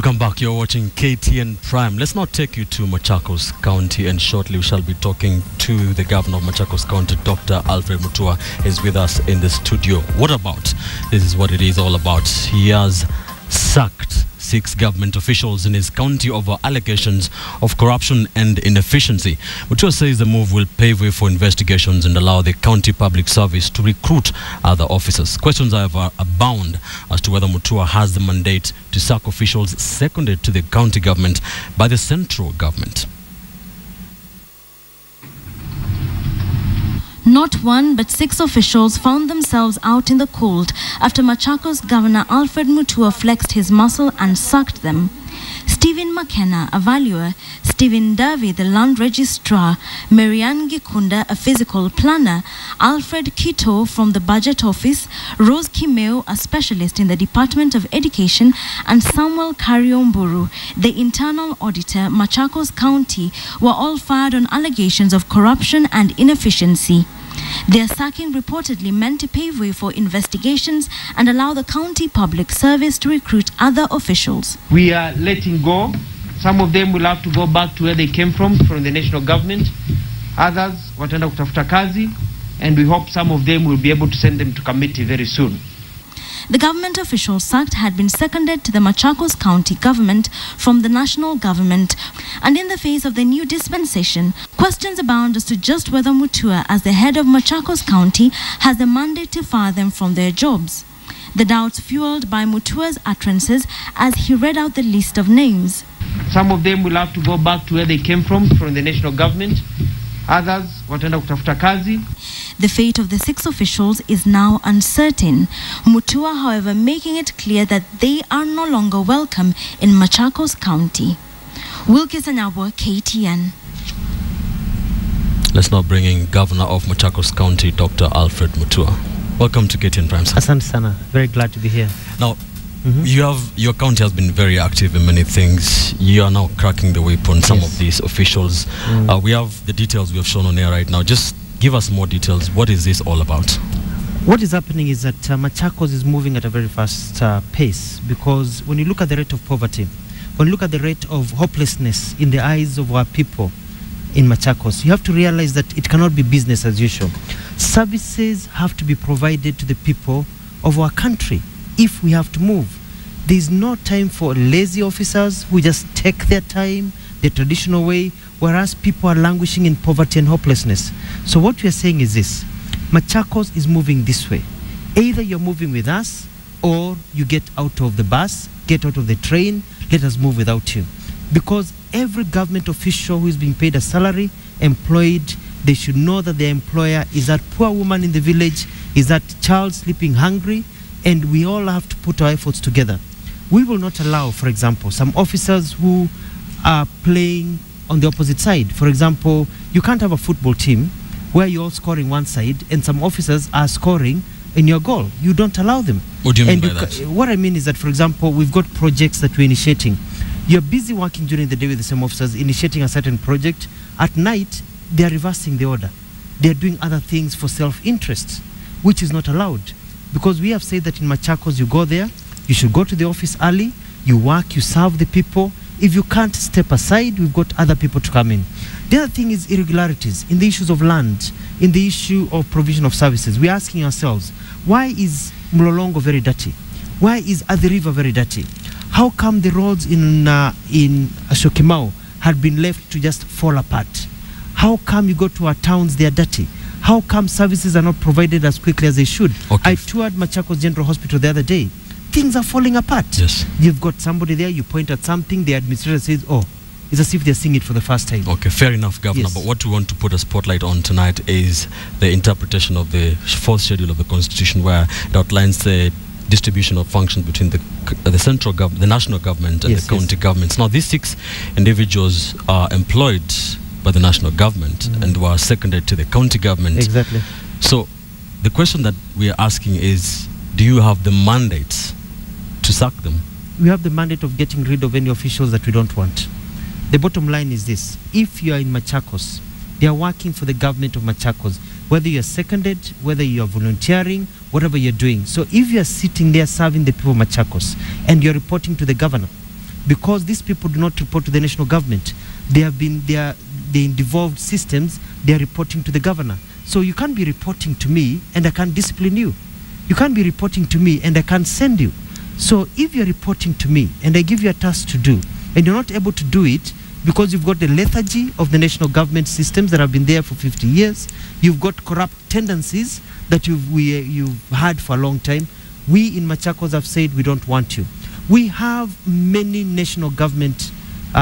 Welcome back. You're watching KTN Prime. Let's now take you to Machakos County, and shortly we shall be talking to the Governor of Machakos County, Dr. Alfred Mutua, is with us in the studio. What about? This is what it is all about. He has sacked 6 government officials in his county over allegations of corruption and inefficiency. Mutua says the move will pave way for investigations and allow the county public service to recruit other officers. Questions, however, abound as to whether Mutua has the mandate to sack officials seconded to the county government by the central government. Not 1 but 6 officials found themselves out in the cold after Machakos Governor Alfred Mutua flexed his muscle and sacked them. Stephen McKenna, a valuer, Stephen Davy, the land registrar, Marianne Gikunda, a physical planner, Alfred Kito from the budget office, Rose Kimeo, a specialist in the Department of Education, and Samuel Kariomburu, the internal auditor, Machakos County, were all fired on allegations of corruption and inefficiency. Their sacking reportedly meant to pave way for investigations and allow the county public service to recruit other officials. We are letting go. Some of them will have to go back to where they came from the national government. Others wataenda kutafuta kazi, and we hope some of them will be able to send them to committee very soon. The government officials sacked had been seconded to the Machakos County government from the national government, and in the face of the new dispensation, questions abound as to just whether Mutua, as the head of Machakos County, has the mandate to fire them from their jobs. The doubts fueled by Mutua's utterances as he read out the list of names. Some of them will have to go back to where they came from the national government. Others wataenda kutafuta kazi. The fate of the 6 officials is now uncertain. Mutua, however, making it clear that they are no longer welcome in Machakos County. Wilkes Anyabwa, KTN. Let's now bring in Governor of Machakos County, Dr. Alfred Mutua. Welcome to KTN Prime. Asante sana. Very glad to be here. Now, your county has been very active in many things. You are now cracking the whip on some of these officials. We have the details we have shown on air right now. Just give us more details. What is this all about? What is happening is that Machakos is moving at a very fast pace, because when you look at the rate of poverty, when you look at the rate of hopelessness in the eyes of our people in Machakos, you have to realize that it cannot be business as usual. Services have to be provided to the people of our country if we have to move. There is no time for lazy officers who just take their time, the traditional way, whereas people are languishing in poverty and hopelessness. So what we are saying is this: Machakos is moving this way. Either you're moving with us, or you get out of the bus, get out of the train, let us move without you. Because every government official who is being paid a salary, employed, they should know that their employer is that poor woman in the village, is that child sleeping hungry, and we all have to put our efforts together. We will not allow, for example, some officers who are playing on the opposite side. For example, you can't have a football team where you're all scoring one side and some officers are scoring in your goal. You don't allow them. What do you mean by that? What I mean is that, for example, we've got projects that we're initiating. You're busy working during the day with the same officers, initiating a certain project. At night, they're reversing the order. They're doing other things for self-interest, which is not allowed. Because we have said that in Machakos, you go there, you should go to the office early, you work, you serve the people. If you can't step aside, we've got other people to come in. The other thing is irregularities in the issues of land, in the issue of provision of services. We're asking ourselves, why is Mlolongo very dirty? Why is Adi River very dirty? How come the roads in Ashokimau had been left to just fall apart? How come you go to our towns, they are dirty? How come services are not provided as quickly as they should? Okay. I toured Machakos General Hospital the other day. Things are falling apart. Yes. You've got somebody there, you point at something, the administrator says, oh, it's as if they're seeing it for the first time. Okay, fair enough, Governor. Yes. But what we want to put a spotlight on tonight is the interpretation of the 4th schedule of the Constitution, where it outlines the distribution of functions between the central government, the national government, and the county governments. Now, these 6 individuals are employed by the national government and were seconded to the county government. Exactly. So, the question that we are asking is, do you have the mandate to sack them? We have the mandate of getting rid of any officials that we don't want. The bottom line is this: if you are in Machakos, they are working for the government of Machakos, whether you are seconded, whether you are volunteering, whatever you're doing. So if you are sitting there serving the people of Machakos and you're reporting to the governor, because these people do not report to the national government. They are in devolved systems. They are reporting to the governor. So you can't be reporting to me and I can't discipline you. You can't be reporting to me and I can't send you. So if you're reporting to me and I give you a task to do and you're not able to do it because you've got the lethargy of the national government systems that have been there for 50 years, you've got corrupt tendencies that you've had for a long time, we in Machakos have said we don't want you. We have many national government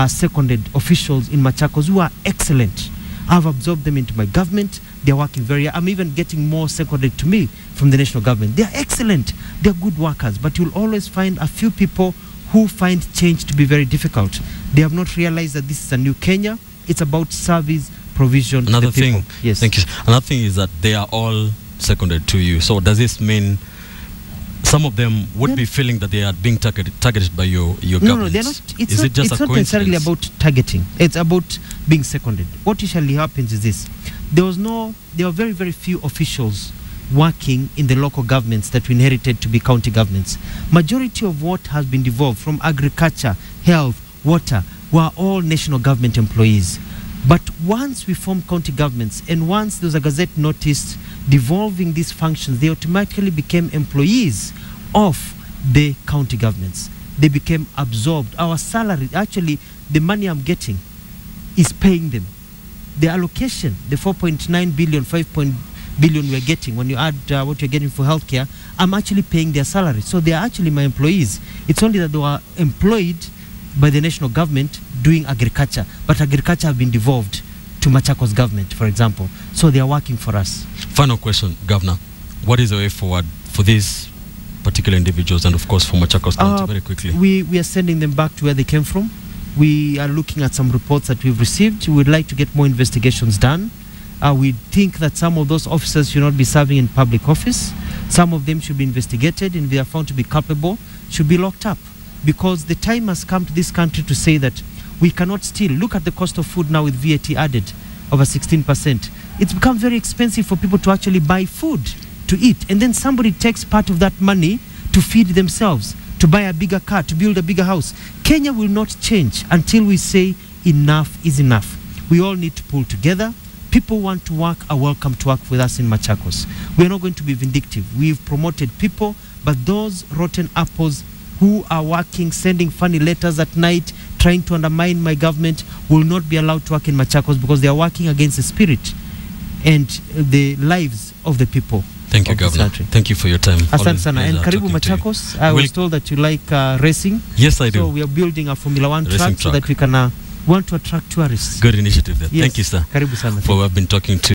seconded officials in Machakos who are excellent. I've absorbed them into my government. They're working I'm even getting more seconded to me from the national government. They're excellent. They're good workers. But you'll always find a few people who find change to be very difficult. They have not realized that this is a new Kenya. It's about service provision. Another to the people. thing, yes. Thank you. Another thing is that they are all seconded to you. So does this mean some of them would be feeling that they are being targeted by your government? No, they're not. It's not necessarily about targeting. It's about being seconded. What usually happens is this. There were very, very few officials working in the local governments that we inherited to be county governments. Majority of what has been devolved from agriculture, health, water, were all national government employees. But once we formed county governments and once there was a gazette notice devolving these functions, they automatically became employees of the county governments. They became absorbed. Our salary, actually the money I'm getting is paying them. The allocation, the 4.9 billion, 5 billion we're getting, when you add what you're getting for healthcare, I'm actually paying their salary. So they are actually my employees. It's only that they were employed by the national government doing agriculture, but agriculture have been devolved to Machakos government, for example. So they are working for us. Final question, Governor. What is the way forward for these particular individuals and, of course, for Machakos County, very quickly? We are sending them back to where they came from. We are looking at some reports that we've received. We would like to get more investigations done. We think that some of those officers should not be serving in public office. Some of them should be investigated, and if they are found to be culpable, should be locked up. Because the time has come to this country to say that we cannot steal. Look at the cost of food now with VAT added over 16%. It's become very expensive for people to actually buy food to eat. And then somebody takes part of that money to feed themselves, to buy a bigger car, to build a bigger house. Kenya will not change until we say enough is enough. We all need to pull together. People want to work are welcome to work with us in Machakos. We are not going to be vindictive. We've promoted people, but those rotten apples who are working, sending funny letters at night, trying to undermine my government, will not be allowed to work in Machakos because they are working against the spirit and the lives of the people. Thank you, Governor. Thank you for your time. Asante sana. And karibu Machakos. I was told that you like racing. Yes, I do. So we are building a Formula 1 track so that we can want to attract tourists. Good initiative there. Yes. Thank you, sir. Karibu sana. For we have been talking to